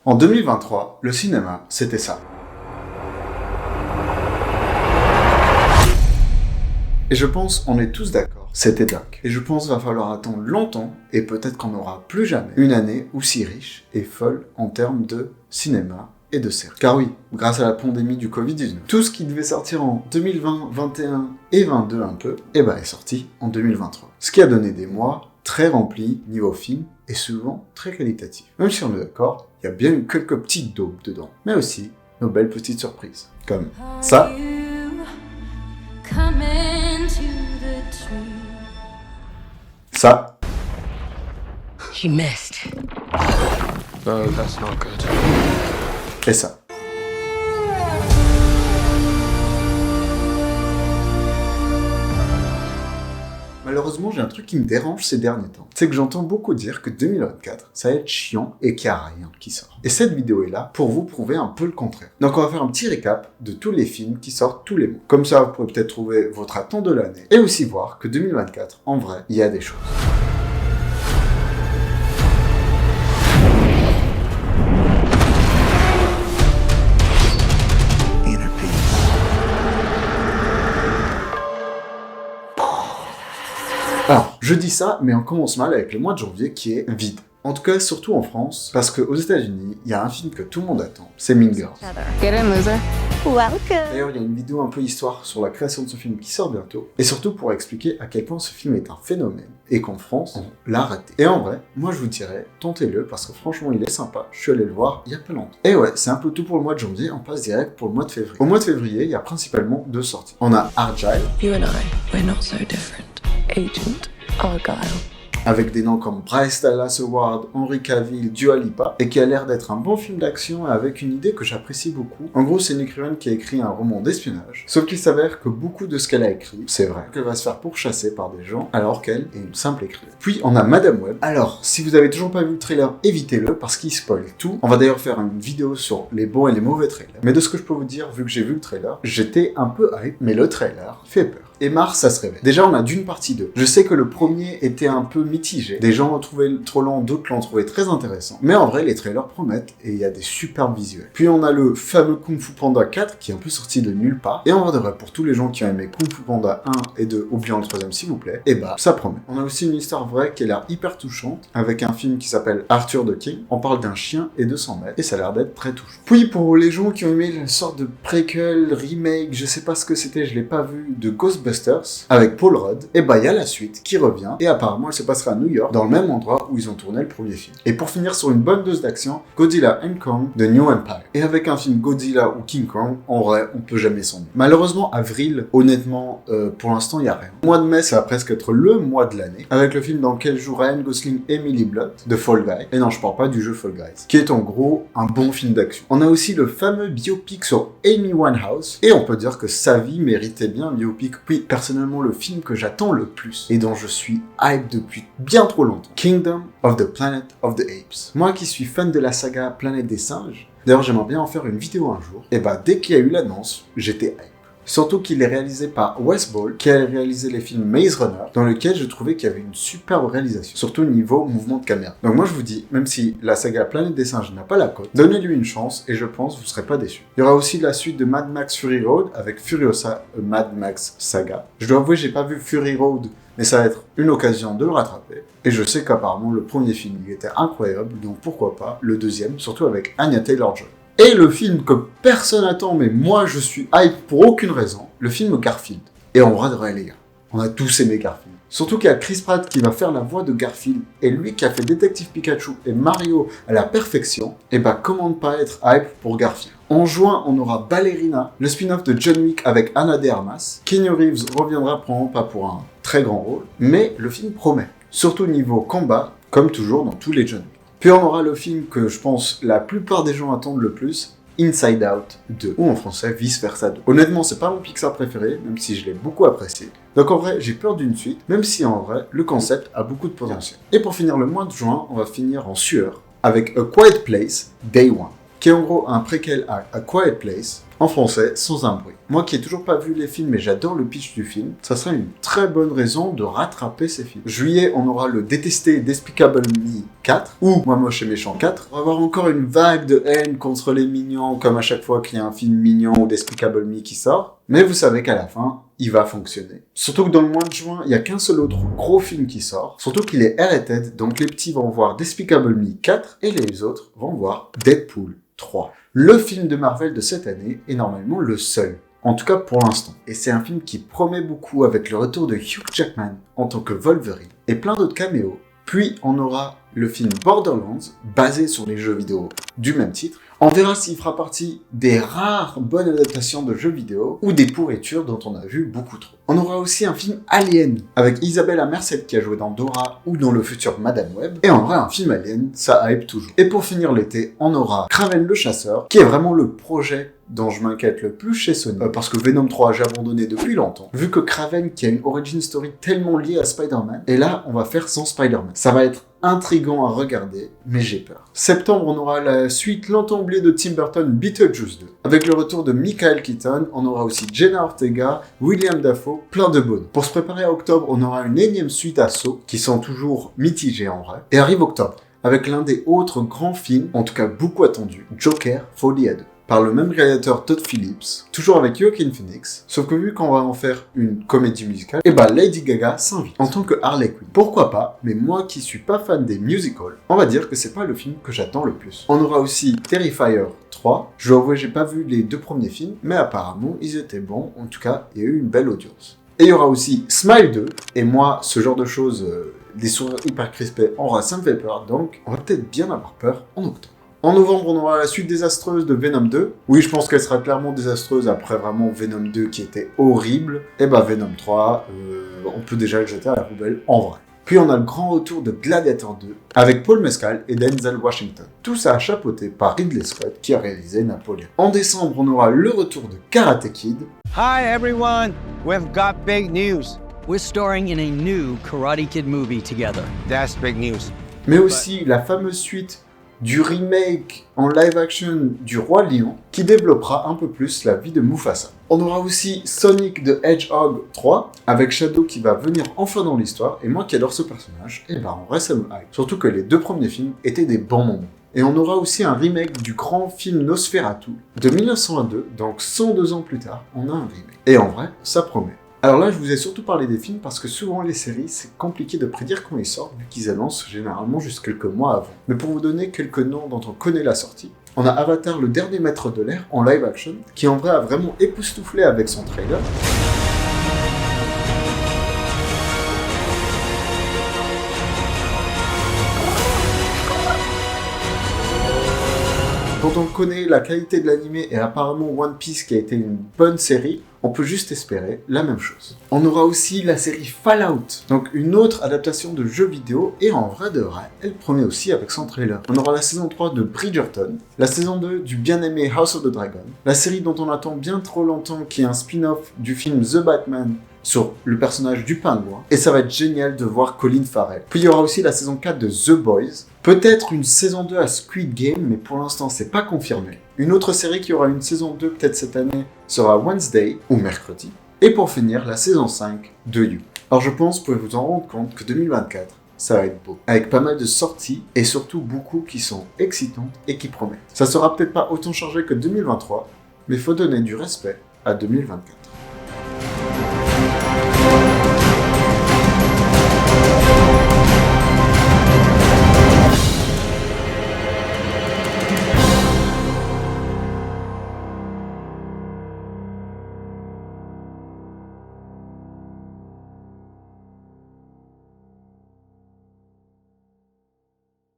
En 2023, le cinéma, c'était ça. Et je pense, on est tous d'accord, c'était dingue. Et je pense qu'il va falloir attendre longtemps, et peut-être qu'on n'aura plus jamais une année aussi riche et folle en termes de cinéma et de séries. Car oui, grâce à la pandémie du Covid-19, tout ce qui devait sortir en 2020, 2021 et 2022 un peu, est sorti en 2023. Ce qui a donné des mois très remplis niveau film et souvent très qualitatifs. Même si on est d'accord, il y a bien eu quelques petites daubes dedans, mais aussi nos belles petites surprises, comme ça. Ça. He missed. No, that's not good. Et ça. Malheureusement, j'ai un truc qui me dérange ces derniers temps. C'est que j'entends beaucoup dire que 2024, ça va être chiant et qu'il n'y a rien qui sort. Et cette vidéo est là pour vous prouver un peu le contraire. Donc on va faire un petit récap de tous les films qui sortent tous les mois. Comme ça, vous pourrez peut-être trouver votre attente de l'année. Et aussi voir que 2024, en vrai, il y a des choses. Alors, je dis ça, mais on commence mal avec le mois de janvier qui est vide. En tout cas, surtout en France, parce qu'aux États-Unis, il y a un film que tout le monde attend, c'est Mean Girls. Get in, loser. Welcome. D'ailleurs, il y a une vidéo un peu histoire sur la création de ce film qui sort bientôt, et surtout pour expliquer à quel point ce film est un phénomène, et qu'en France, on l'a raté. Et en vrai, moi je vous dirais, tentez-le, parce que franchement, il est sympa. Je suis allé le voir il y a pas longtemps. Et ouais, c'est un peu tout pour le mois de janvier, on passe direct pour le mois de février. Au mois de février, il y a principalement deux sorties. On a Argyle. You and I, we're not so different. Agent Argyle. Avec des noms comme Bryce Dallas Howard, Henry Cavill, Dua Lipa, et qui a l'air d'être un bon film d'action avec une idée que j'apprécie beaucoup. En gros, c'est une écrivaine qui a écrit un roman d'espionnage, sauf qu'il s'avère que beaucoup de ce qu'elle a écrit, c'est vrai, qu'elle va se faire pourchasser par des gens, alors qu'elle est une simple écrivaine. Puis, on a Madame Web. Alors, si vous avez toujours pas vu le trailer, évitez-le, parce qu'il spoil tout. On va d'ailleurs faire une vidéo sur les bons et les mauvais trailers. Mais de ce que je peux vous dire, vu que j'ai vu le trailer, j'étais un peu hype, mais le trailer fait peur. Et Mars, ça se révèle. Déjà, on a d'une partie 2. Je sais que le premier était un peu mitigé. Des gens l'ont trouvé trop lent, d'autres l'ont trouvé très intéressant. Mais en vrai, les trailers promettent et il y a des superbes visuels. Puis on a le fameux Kung Fu Panda 4 qui est un peu sorti de nulle part. Et en vrai, pour tous les gens qui ont aimé Kung Fu Panda 1 et 2, oubliant le troisième s'il vous plaît, et ça promet. On a aussi une histoire vraie qui a l'air hyper touchante avec un film qui s'appelle Arthur the King. On parle d'un chien et de 100 mètres et ça a l'air d'être très touchant. Puis pour les gens qui ont aimé une sorte de prequel, remake, je sais pas ce que c'était, je l'ai pas vu, de Ghostbusters avec Paul Rudd, et il y a la suite qui revient et apparemment elle se passera à New York dans le même endroit où ils ont tourné le premier film. Et pour finir sur une bonne dose d'action, Godzilla & Kong de New Empire. Et avec un film Godzilla ou King Kong, en vrai, on peut jamais s'en mettre. Malheureusement, avril, honnêtement, pour l'instant, il y a rien. Le mois de mai, ça va presque être le mois de l'année, avec le film dans lequel joue Ryan Gosling et Millie Blunt de Fall Guy. Et non, je parle pas du jeu Fall Guys, qui est en gros un bon film d'action. On a aussi le fameux biopic sur Amy Winehouse, et on peut dire que sa vie méritait bien un biopic. Puis, personnellement, le film que j'attends le plus, et dont je suis hype depuis bien trop longtemps, Kingdom of the Planet of the Apes. Moi qui suis fan de la saga Planète des Singes, d'ailleurs j'aimerais bien en faire une vidéo un jour, et dès qu'il y a eu l'annonce, j'étais hype. Surtout qu'il est réalisé par Wes Ball, qui a réalisé les films Maze Runner, dans lequel je trouvais qu'il y avait une superbe réalisation, surtout au niveau mouvement de caméra. Donc moi je vous dis, même si la saga Planète des Singes n'a pas la cote, donnez-lui une chance et je pense que vous ne serez pas déçus. Il y aura aussi la suite de Mad Max Fury Road avec Furiosa Mad Max Saga. Je dois avouer, j'ai pas vu Fury Road, mais ça va être une occasion de le rattraper. Et je sais qu'apparemment le premier film il était incroyable, donc pourquoi pas le deuxième, surtout avec Anya Taylor-Joy. Et le film que personne attend, mais moi je suis hype pour aucune raison, le film Garfield. Et en vrai, les gars, on a tous aimé Garfield. Surtout qu'il y a Chris Pratt qui va faire la voix de Garfield, et lui qui a fait Détective Pikachu et Mario à la perfection, comment ne pas être hype pour Garfield. En juin, on aura Ballerina, le spin-off de John Wick avec Ana de Armas. Keanu Reeves reviendra probablement pas pour un très grand rôle, mais le film promet. Surtout niveau combat, comme toujours dans tous les John Wick. Puis on aura le film que je pense la plupart des gens attendent le plus, Inside Out 2, ou en français Vice Versa 2. Honnêtement, c'est pas mon Pixar préféré, même si je l'ai beaucoup apprécié. Donc en vrai, j'ai peur d'une suite, même si en vrai, le concept a beaucoup de potentiel. Et pour finir le mois de juin, on va finir en sueur avec A Quiet Place Day 1, qui qui est en gros un préquel à A Quiet Place, en français, Sans un bruit. Moi qui ai toujours pas vu les films, mais j'adore le pitch du film, ça serait une très bonne raison de rattraper ces films. Juillet, on aura le détesté Despicable Me 4, ou Moi Moche et Méchant 4. On va avoir encore une vague de haine contre les mignons, comme à chaque fois qu'il y a un film mignon ou Despicable Me qui sort. Mais vous savez qu'à la fin, il va fonctionner. Surtout que dans le mois de juin, il y a qu'un seul autre gros film qui sort. Surtout qu'il est R-rated, donc les petits vont voir Despicable Me 4 et les autres vont voir Deadpool 3. Le film de Marvel de cette année est normalement le seul. En tout cas pour l'instant. Et c'est un film qui promet beaucoup avec le retour de Hugh Jackman en tant que Wolverine et plein d'autres caméos. Puis on aura le film Borderlands, basé sur les jeux vidéo du même titre. On verra s'il fera partie des rares bonnes adaptations de jeux vidéo ou des pourritures dont on a vu beaucoup trop. On aura aussi un film Alien avec Isabella Merced qui a joué dans Dora ou dans le futur Madame Web. Et en vrai, un film Alien, ça hype toujours. Et pour finir l'été, on aura Kraven le chasseur, qui est vraiment le projet dont je m'inquiète le plus chez Sony, parce que Venom 3 j'ai abandonné depuis longtemps, vu que Kraven qui a une origin story tellement liée à Spider-Man, et là on va faire sans Spider-Man. Ça va être intriguant à regarder, mais j'ai peur. Septembre, on aura la suite L'Entouré de Tim Burton, Beetlejuice 2. Avec le retour de Michael Keaton, on aura aussi Jenna Ortega, William Dafoe, plein de bonnes. Pour se préparer à octobre, on aura une énième suite à Saw, qui sont toujours mitigés en vrai. Et arrive octobre, avec l'un des autres grands films, en tout cas beaucoup attendu, Joker, Folie à deux, par le même réalisateur Todd Phillips, toujours avec Joaquin Phoenix, sauf que vu qu'on va en faire une comédie musicale, et Lady Gaga s'invite en tant que Harley Quinn. Pourquoi pas, mais moi qui suis pas fan des musicals, on va dire que c'est pas le film que j'attends le plus. On aura aussi Terrifier 3, je dois avouer j'ai pas vu les 2 premiers films, mais apparemment ils étaient bons, en tout cas il y a eu une belle audience. Et il y aura aussi Smile 2, et moi ce genre de choses, des sourires hyper crispés, en vrai ça me fait peur, donc on va peut-être bien avoir peur en octobre. En novembre, on aura la suite désastreuse de Venom 2. Oui, je pense qu'elle sera clairement désastreuse après vraiment Venom 2 qui était horrible. Et Venom 3, on peut déjà le jeter à la poubelle en vrai. Puis on a le grand retour de Gladiator 2 avec Paul Mescal et Denzel Washington. Tout ça chapeauté par Ridley Scott qui a réalisé Napoléon. En décembre, on aura le retour de Karate Kid. Hi everyone, we've got big news. We're starring in a new Karate Kid movie together. That's big news. Mais aussi la fameuse suite du remake en live action du Roi Lion, qui développera un peu plus la vie de Mufasa. On aura aussi Sonic the Hedgehog 3, avec Shadow qui va venir enfin dans l'histoire, et moi qui adore ce personnage, en vrai ça me hype. Surtout que les 2 premiers films étaient des bons moments. Et on aura aussi un remake du grand film Nosferatu de 1902, donc 102 ans plus tard, on a un remake. Et en vrai, ça promet. Alors là, je vous ai surtout parlé des films parce que souvent les séries, c'est compliqué de prédire quand ils sortent vu qu'ils annoncent généralement juste quelques mois avant. Mais pour vous donner quelques noms dont on connaît la sortie, on a Avatar, le dernier maître de l'air en live action, qui en vrai a vraiment époustouflé avec son trailer. Quand on connaît la qualité de l'animé et apparemment One Piece qui a été une bonne série, on peut juste espérer la même chose. On aura aussi la série Fallout, donc une autre adaptation de jeu vidéo, et en vrai de vrai, elle promet aussi avec son trailer. On aura la saison 3 de Bridgerton, la saison 2 du bien-aimé House of the Dragon, la série dont on attend bien trop longtemps qui est un spin-off du film The Batman sur le personnage du pingouin, et ça va être génial de voir Colin Farrell. Puis il y aura aussi la saison 4 de The Boys, peut-être une saison 2 à Squid Game, mais pour l'instant c'est pas confirmé. Une autre série qui aura une saison 2 peut-être cette année sera Wednesday, ou mercredi. Et pour finir, la saison 5 de You. Alors je pense, vous pouvez vous en rendre compte que 2024, ça va être beau. Avec pas mal de sorties, et surtout beaucoup qui sont excitantes et qui promettent. Ça sera peut-être pas autant chargé que 2023, mais faut donner du respect à 2024.